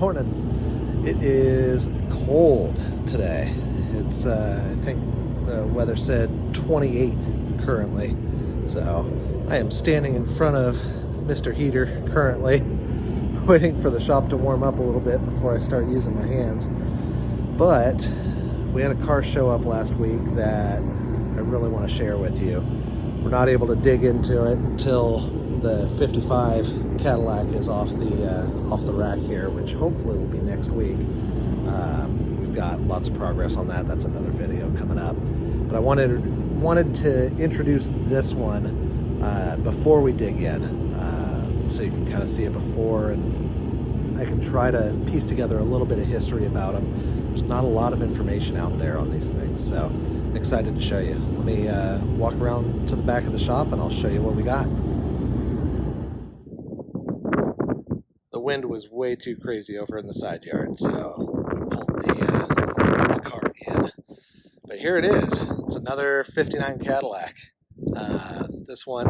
Morning. It is cold today. It's I think the weather said 28 currently. So I am standing in front of Mr. Heater currently, waiting for the shop to warm up a little bit before I start using my hands. But we had a car show up last week that I really want to share with you. We're not able to dig into it until the 55 Cadillac is off the rack here, which hopefully will be next week. We've got lots of progress on that. That's another video coming up. But I wanted to introduce this one before we dig in, so you can kind of see it before, and I can try to piece together a little bit of history about them. There's not a lot of information out there on these things, so I'm excited to show you. Let me walk around to the back of the shop and I'll show you what we got. The wind was way too crazy over in the side yard, so I pulled the car in. But here it is. It's another 59 Cadillac. This one,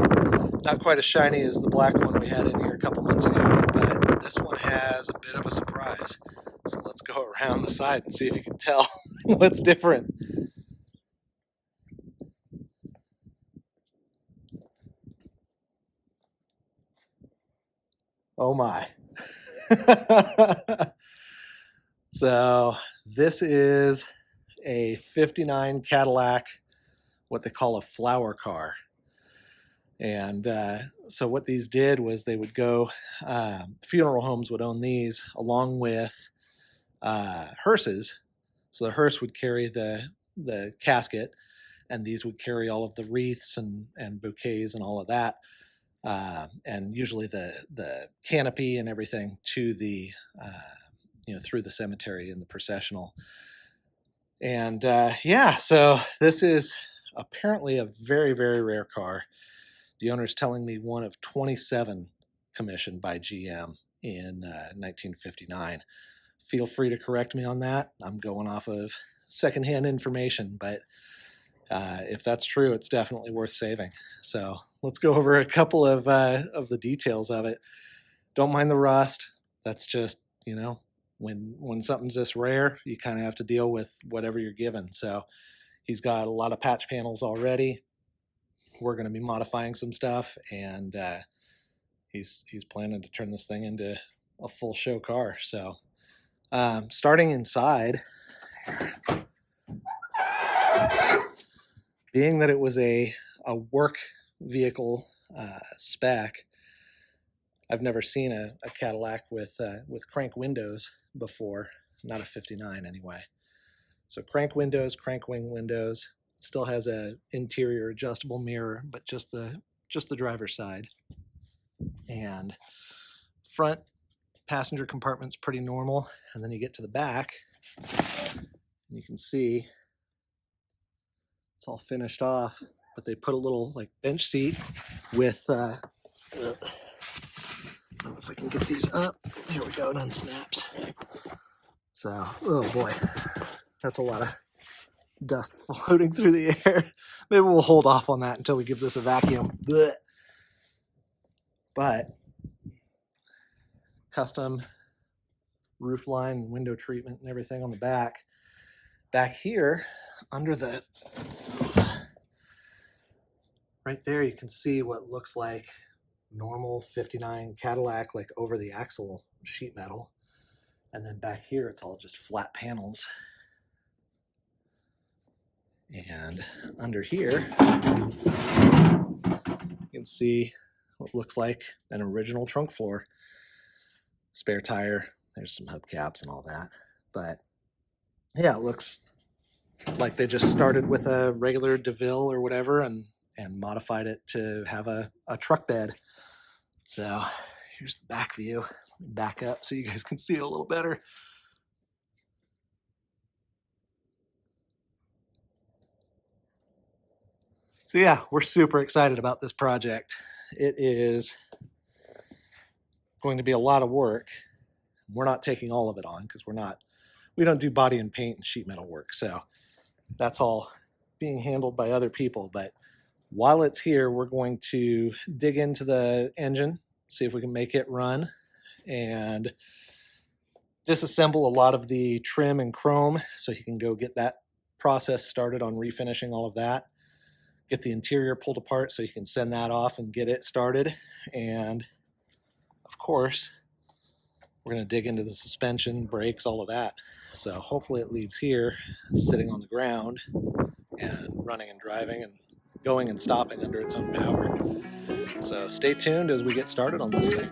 not quite as shiny as the black one we had in here a couple months ago, but this one has a bit of a surprise. So let's go around the side and see if you can tell what's different. Oh my. So this is a 59 Cadillac, what they call a flower car. And so what these did was they would go, funeral homes would own these along with hearses. So the hearse would carry the casket, and these would carry all of the wreaths and bouquets and all of that. And usually the canopy and everything to the, through the cemetery in the processional. And yeah, so this is apparently a very, very rare car. The owner's telling me one of 27 commissioned by GM in 1959. Feel free to correct me on that. I'm going off of secondhand information, but if that's true, it's definitely worth saving. So let's go over a couple of the details of it. Don't mind the rust. That's just, when something's this rare, you kind of have to deal with whatever you're given. So he's got a lot of patch panels already. We're going to be modifying some stuff, and he's planning to turn this thing into a full show car. So starting inside, being that it was a work vehicle spec, I've never seen a Cadillac with crank windows before, not a 59 anyway. So crank windows, crank wing windows. Still has a interior adjustable mirror, but just the driver's side. And front passenger compartment's pretty normal, and then you get to the back, and you can see it's all finished off, but they put a little bench seat with I don't know if I can get these up. Here we go, it unsnaps. So, oh boy, that's a lot of dust floating through the air. Maybe we'll hold off on that until we give this a vacuum. Blech. But custom roof line, window treatment, and everything on the back. Back here, under the right there, you can see what looks like normal 59 Cadillac, like over the axle sheet metal. And then back here, it's all just flat panels. And under here, you can see what looks like an original trunk floor. Spare tire, there's some hubcaps and all that. But yeah, it looks like they just started with a regular DeVille or whatever and modified it to have a truck bed. So here's the back view. Let me back up so you guys can see it a little better. So yeah, we're super excited about this project. It is going to be a lot of work. We're not taking all of it on because we don't do body and paint and sheet metal work. So that's all being handled by other people. But while it's here, we're going to dig into the engine, see if we can make it run, and disassemble a lot of the trim and chrome so he can go get that process started on refinishing all of that. Get the interior pulled apart so you can send that off and get it started. And of course, we're going to dig into the suspension, brakes, all of that. So hopefully it leaves here sitting on the ground and running and driving and going and stopping under its own power. So stay tuned as we get started on this thing.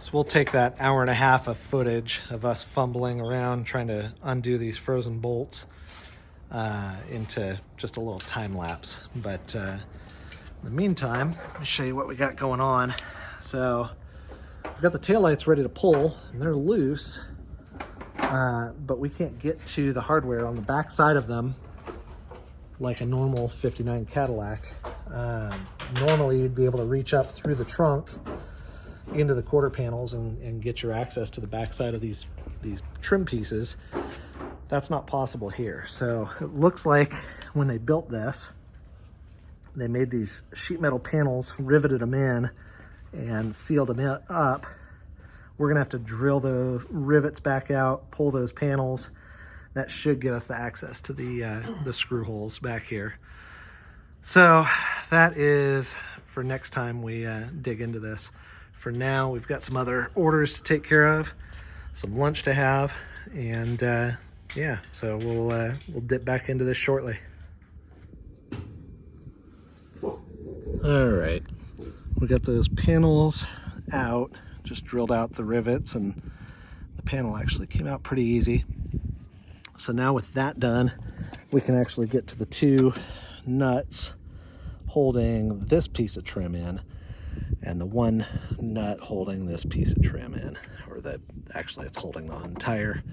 So we'll take that hour and a half of footage of us fumbling around trying to undo these frozen bolts into just a little time lapse. But in the meantime, let me show you what we got going on. So we've got the taillights ready to pull and they're loose, but we can't get to the hardware on the back side of them like a normal 59 Cadillac. Normally you'd be able to reach up through the trunk into the quarter panels and get your access to the backside of these trim pieces. That's not possible here. So it looks like when they built this, they made these sheet metal panels, riveted them in, and sealed them up. We're gonna have to drill the rivets back out, pull those panels. That should get us the access to the screw holes back here. So that is for next time we dig into this. For now, we've got some other orders to take care of, some lunch to have, and yeah, so we'll dip back into this shortly. All right, we got those panels out, just drilled out the rivets, and the panel actually came out pretty easy. So now with that done, we can actually get to the two nuts holding this piece of trim in, and the one nut holding this piece of trim in, or actually it's holding the entire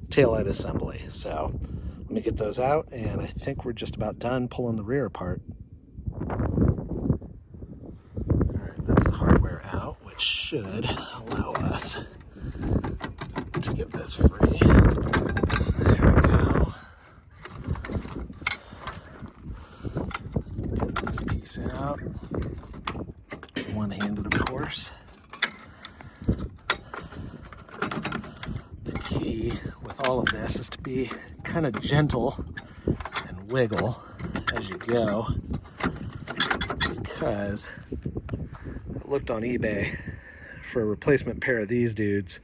taillight assembly. So let me get those out, and I think we're just about done pulling the rear apart. All right, that's the hardware out, which should allow us to get this free. There we go. Get this piece out. One-handed, of course. The key with all of this is to be kind of gentle and wiggle as you go, because I looked on eBay for a replacement pair of these dudes.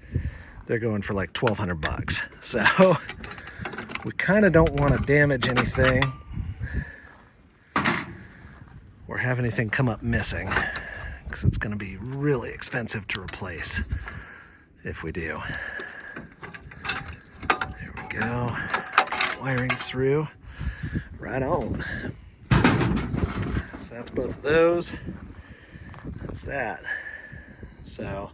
They're going for like $1,200. So we kind of don't want to damage anything or have anything come up missing, because it's going to be really expensive to replace if we do. There we go. Wiring through. Right on. So that's both of those. That's that. So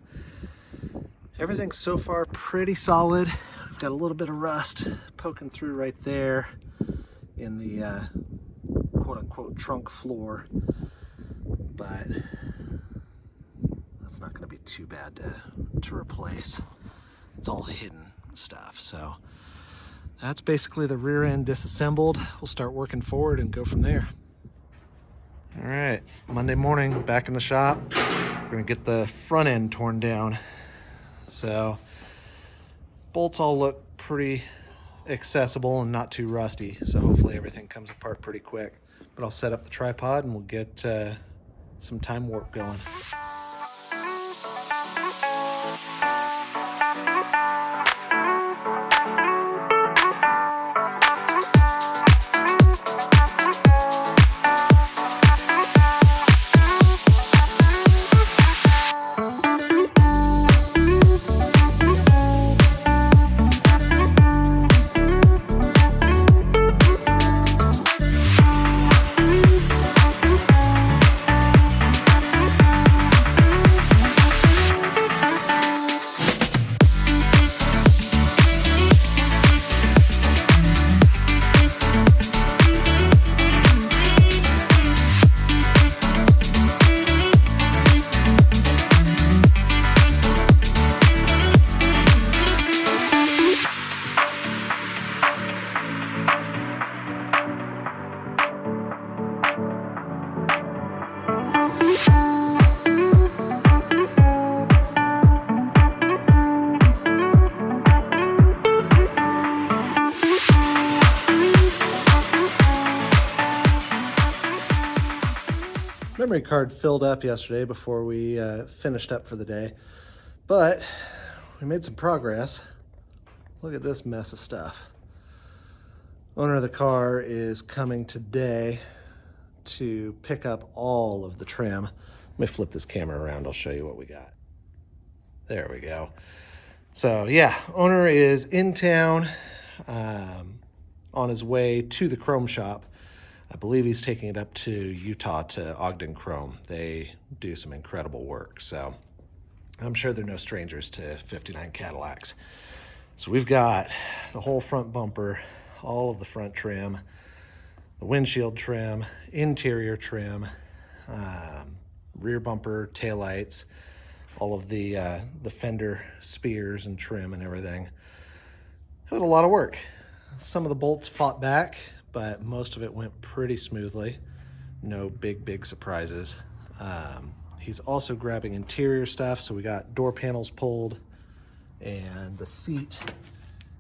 everything's so far pretty solid. We've got a little bit of rust poking through right there in the quote-unquote trunk floor, but that's not going to be too bad to replace. It's all hidden stuff. So that's basically the rear end disassembled. We'll start working forward and go from there. All right, Monday morning, back in the shop. We're gonna get the front end torn down. So bolts all look pretty accessible and not too rusty. So hopefully everything comes apart pretty quick. But I'll set up the tripod and we'll get some time warp going. memory card filled up yesterday before we finished up for the day, but we made some progress. Look at this mess of stuff. Owner of the car is coming today to pick up all of the trim. Let me flip this camera around, I'll show you what we got. There we go. So yeah, owner is in town on his way to the chrome shop. I believe he's taking it up to Utah to Ogden Chrome. They do some incredible work, so I'm sure they're no strangers to 59 Cadillacs. So we've got the whole front bumper, all of the front trim, the windshield trim, interior trim, rear bumper, taillights, all of the fender spears and trim and everything. It was a lot of work. Some of the bolts fought back, but most of it went pretty smoothly. No big surprises. He's also grabbing interior stuff, so we got door panels pulled, and the seat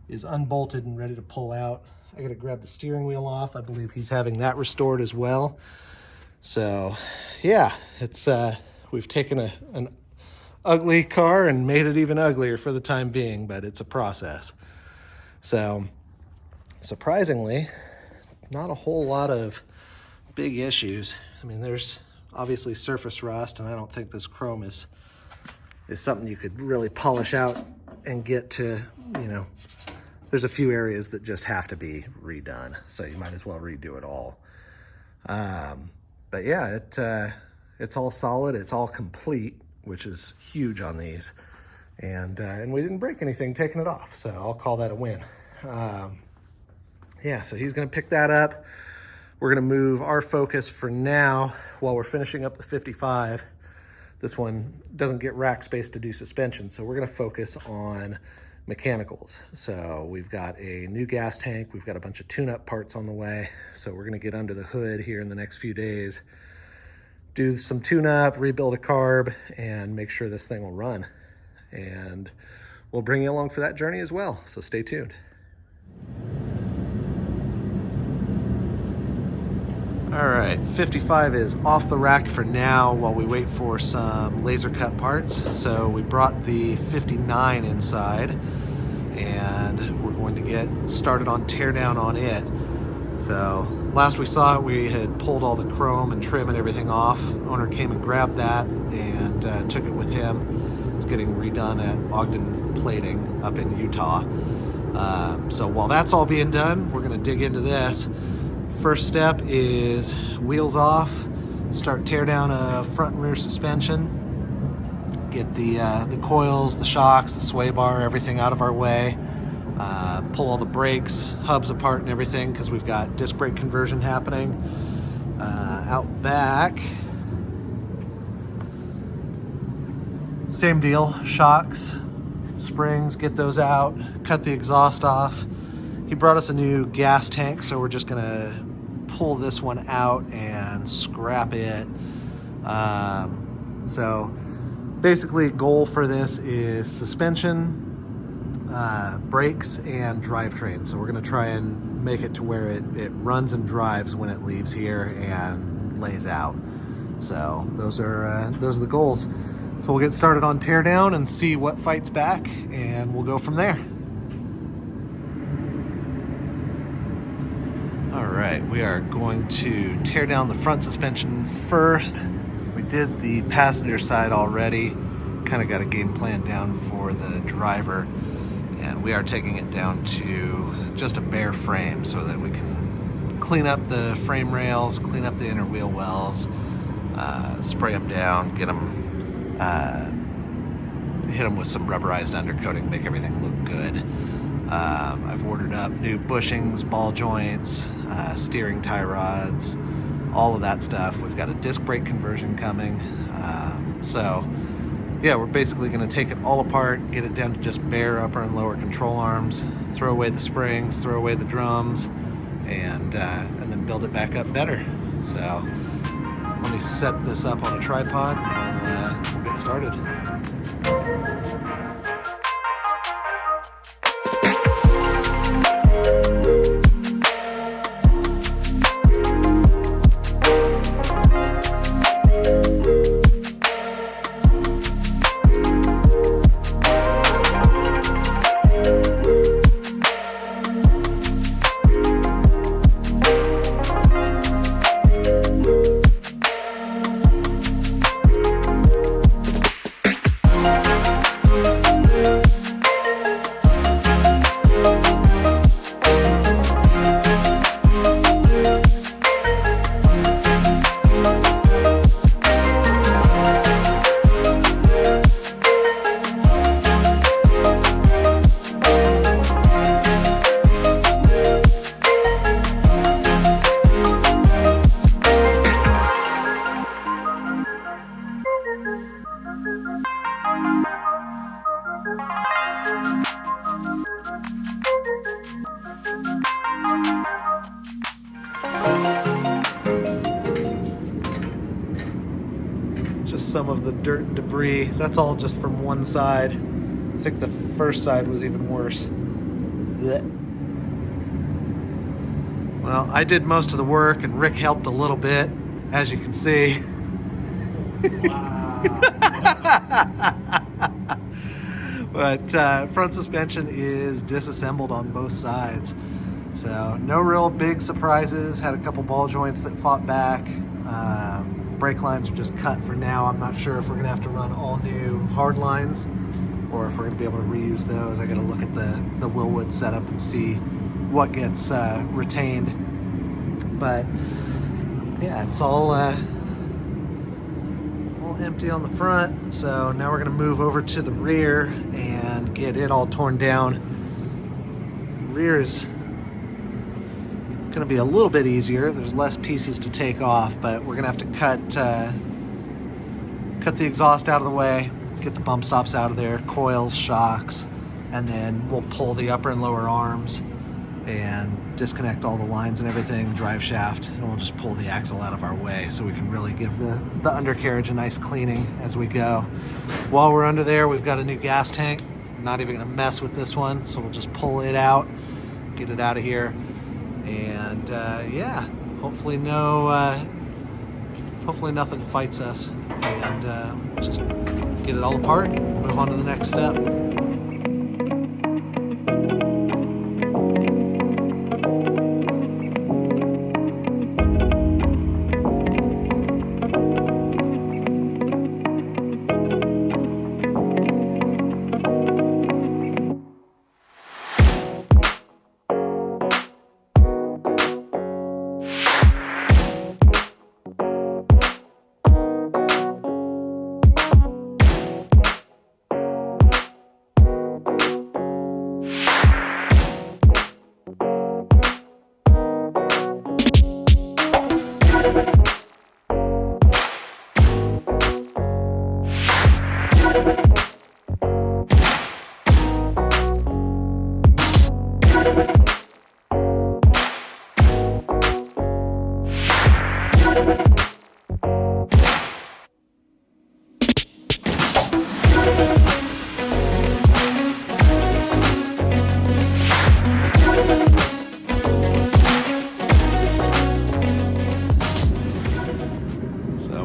is unbolted and ready to pull out. I gotta grab the steering wheel off. I believe he's having that restored as well. So yeah, it's we've taken an ugly car and made it even uglier for the time being, but it's a process. So surprisingly, not a whole lot of big issues. I mean, there's obviously surface rust, and I don't think this chrome is something you could really polish out and get to, you know, there's a few areas that just have to be redone, so you might as well redo it all. But yeah, it's all solid, it's all complete, which is huge on these, and we didn't break anything taking it off, so I'll call that a win. Yeah, so he's gonna pick that up. We're gonna move our focus for now while we're finishing up the 55. This one doesn't get rack space to do suspension, so we're gonna focus on mechanicals. So we've got a new gas tank, we've got a bunch of tune-up parts on the way, so we're gonna get under the hood here in the next few days, do some tune-up, rebuild a carb, and make sure this thing will run. And we'll bring you along for that journey as well, so stay tuned. All right, 55 is off the rack for now while we wait for some laser cut parts. So we brought the 59 inside, and we're going to get started on teardown on it. So last we saw it, we had pulled all the chrome and trim and everything off. Owner came and grabbed that and took it with him. It's getting redone at Ogden Plating up in Utah. So while that's all being done, we're gonna dig into this. First step is wheels off, start tear down a front and rear suspension, get the coils, the shocks, the sway bar, everything out of our way, pull all the brakes, hubs apart and everything, because we've got disc brake conversion happening. Out back, same deal, shocks, springs, get those out, cut the exhaust off. He brought us a new gas tank, so we're just gonna pull this one out and scrap it. So basically, goal for this is suspension, brakes, and drivetrain. So we're gonna try and make it to where it runs and drives when it leaves here and lays out. So those are the goals. So we'll get started on teardown and see what fights back, and we'll go from there. All right, we are going to tear down the front suspension first. We did the passenger side already. Kind of got a game plan down for the driver, and we are taking it down to just a bare frame so that we can clean up the frame rails, clean up the inner wheel wells, spray them down, get them, hit them with some rubberized undercoating, make everything look good. I've ordered up new bushings, ball joints, steering tie rods, all of that stuff. We've got a disc brake conversion coming. So yeah, we're basically going to take it all apart, get it down to just bare upper and lower control arms, throw away the springs, throw away the drums, and then build it back up better. So let me set this up on a tripod and we'll get started. some of the dirt and debris. That's all just from one side. I think the first side was even worse. Blech. Well, I did most of the work and Rick helped a little bit, as you can see. Wow. But front suspension is disassembled on both sides. So no real big surprises. Had a couple ball joints that fought back. Brake lines are just cut for now. I'm not sure if we're gonna have to run all new hard lines or if we're gonna be able to reuse those. I gotta look at the Willwood setup and see what gets retained. But yeah, it's all empty on the front. So now we're gonna move over to the rear and get it all torn down. Rear is gonna be a little bit easier. There's less pieces to take off, but we're gonna have to cut the exhaust out of the way, get the bump stops out of there, coils, shocks, and then we'll pull the upper and lower arms and disconnect all the lines and everything, drive shaft, and we'll just pull the axle out of our way so we can really give the undercarriage a nice cleaning as we go. While we're under there, we've got a new gas tank. I'm not even gonna mess with this one, so we'll just pull it out, get it out of here, and yeah, hopefully nothing fights us, and just get it all apart, move on to the next step.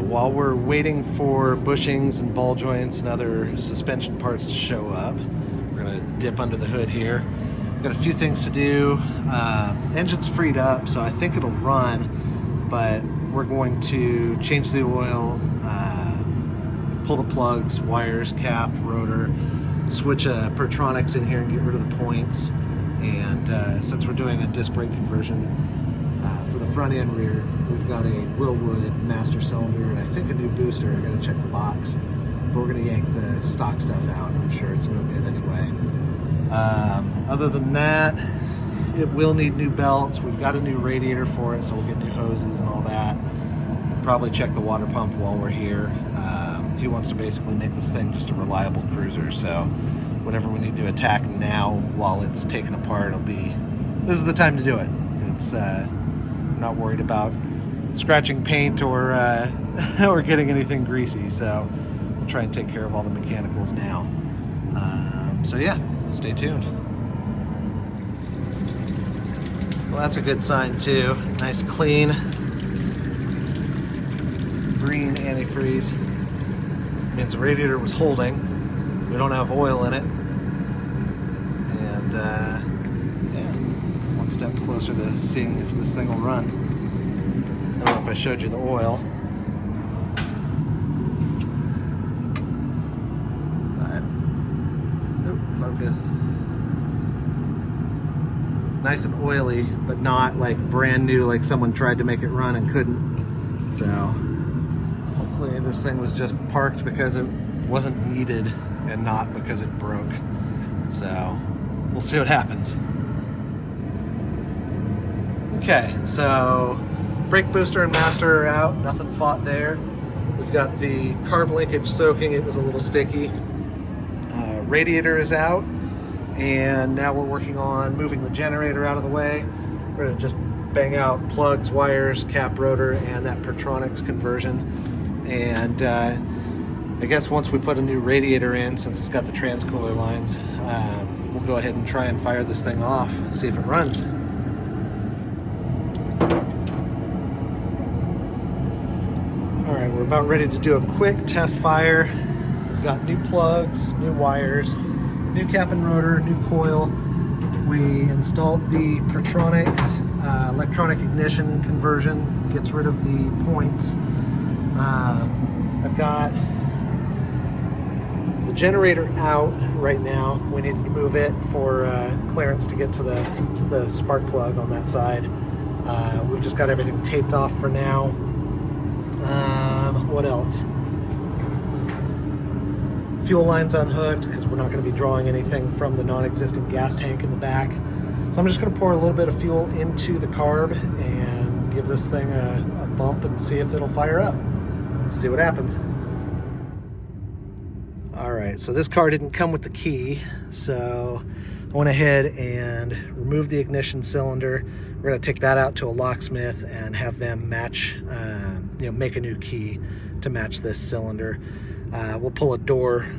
While we're waiting for bushings and ball joints and other suspension parts to show up, we're gonna dip under the hood here. We've got a few things to do. Engine's freed up, so I think it'll run, but we're going to change the oil, pull the plugs, wires, cap, rotor, switch a Pertronics in here and get rid of the points. And since we're doing a disc brake conversion for the front and rear, we've got a Willwood master cylinder and I think a new booster. I gotta check the box, but we're gonna yank the stock stuff out. I'm sure it's no good anyway. Other than that, it will need new belts. We've got a new radiator for it, so we'll get new hoses and all that. Probably check the water pump while we're here. He wants to basically make this thing just a reliable cruiser, so whatever we need to attack now while it's taken apart, this is the time to do it. It's I'm not worried about scratching paint or or getting anything greasy, so we'll try and take care of all the mechanicals now. So yeah, stay tuned. Well, that's a good sign too. Nice clean green antifreeze. Means the radiator was holding. We don't have oil in it, and yeah, one step closer to seeing if this thing will run. I don't know if I showed you the oil, but focus. Nice and oily, but not like brand new, like someone tried to make it run and couldn't. So hopefully this thing was just parked because it wasn't needed and not because it broke. So we'll see what happens. Okay, so brake booster and master are out, nothing fought there. We've got the carb linkage soaking, it was a little sticky. Radiator is out, and now we're working on moving the generator out of the way. We're gonna just bang out plugs, wires, cap, rotor, and that Pertronics conversion. And I guess once we put a new radiator in, since it's got the transcooler lines, we'll go ahead and try and fire this thing off, see if it runs. All right, we're about ready to do a quick test fire. We've got new plugs, new wires, new cap and rotor, new coil. We installed the Pertronics electronic ignition conversion, gets rid of the points. I've got the generator out right now. We needed to move it for clearance to get to the spark plug on that side. We've just got everything taped off for now. What else? Fuel lines unhooked because we're not going to be drawing anything from the non-existent gas tank in the back. So I'm just going to pour a little bit of fuel into the carb and give this thing a bump and see if it'll fire up. Let's see what happens. All right, so this car didn't come with the key, so I went ahead and removed the ignition cylinder. We're going to take that out to a locksmith and have them match, make a new key to match this cylinder. We'll pull a door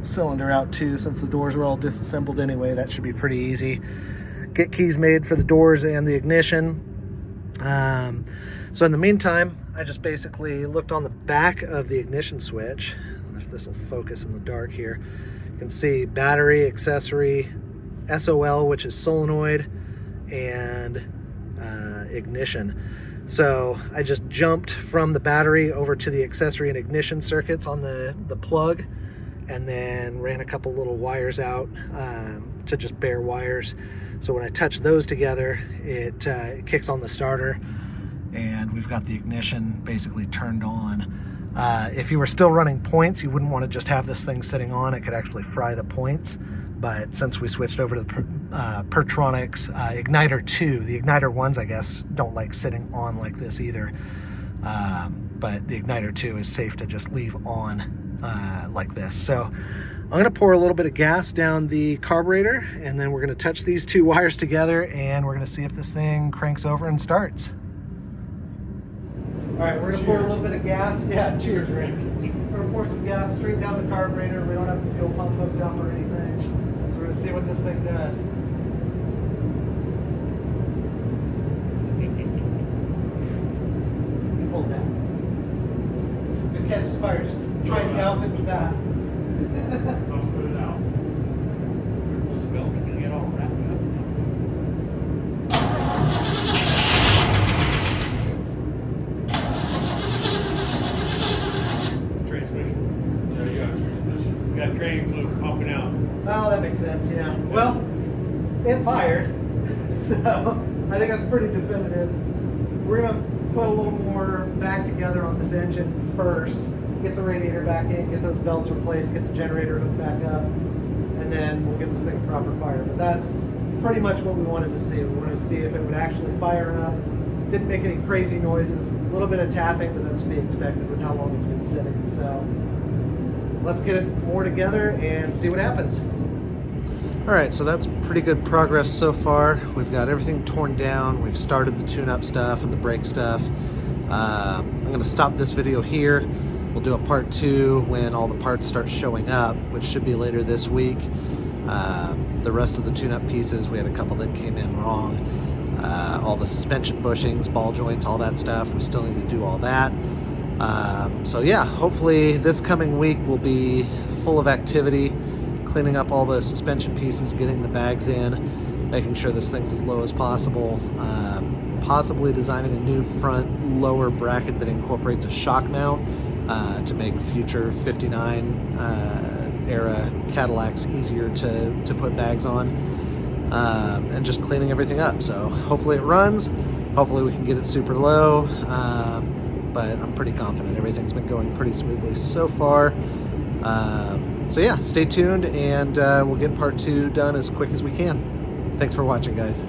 cylinder out too, since the doors are all disassembled anyway. That should be pretty easy. Get keys made for the doors and the ignition. So in the meantime, I just basically looked on the back of the ignition switch. If this will focus in the dark here, you can see battery, accessory, SOL, which is solenoid, and ignition. So I just jumped from the battery over to the accessory and ignition circuits on the plug, and then ran a couple little wires out to just bare wires. So when I touch those together, it kicks on the starter, and we've got the ignition basically turned on. If you were still running points, you wouldn't want to just have this thing sitting on. It could actually fry the points. But since we switched over to the Pertronics Igniter 2, the Igniter 1s, I guess, don't like sitting on like this either. But the Igniter 2 is safe to just leave on like this. So I'm going to pour a little bit of gas down the carburetor, and then we're going to touch these two wires together, and we're going to see if this thing cranks over and starts. All right, we're gonna pour a little bit of gas. Yeah, cheers, Rick. We're gonna pour some gas straight down the carburetor. We don't have the fuel pump hooked up or anything. So we're gonna see what this thing does. Hold that. If it catches fire, just try and douse it with that. Don't put it out. Those belts can get all wrapped up. Transmission. Yeah, you got a transmission. You got training fluid pumping out. Oh, that makes sense, yeah. Well, it fired, so I think that's pretty definitive. We're gonna put a little more back together on this engine first, get the radiator back in, get those belts replaced, get the generator hooked back up, and then we'll give this thing a proper fire. But that's pretty much what we wanted to see. We wanted to see if it would actually fire up. Didn't make any crazy noises, a little bit of tapping, but that's to be expected with how long it's been sitting. So let's get it more together and see what happens. All right, so that's pretty good progress so far. We've got everything torn down. We've started the tune-up stuff and the brake stuff. I'm gonna stop this video here. We'll do a part 2 when all the parts start showing up, which should be later this week. The rest of the tune-up pieces, we had a couple that came in wrong. All the suspension bushings, ball joints, all that stuff, we still need to do all that. So yeah, hopefully this coming week will be full of activity, cleaning up all the suspension pieces, getting the bags in, making sure this thing's as low as possible, possibly designing a new front lower bracket that incorporates a shock mount to make future 59 era Cadillacs easier to put bags on, and just cleaning everything up. So hopefully it runs, hopefully we can get it super low, but I'm pretty confident everything's been going pretty smoothly so far. So yeah, stay tuned, and we'll get part 2 done as quick as we can. Thanks for watching, guys.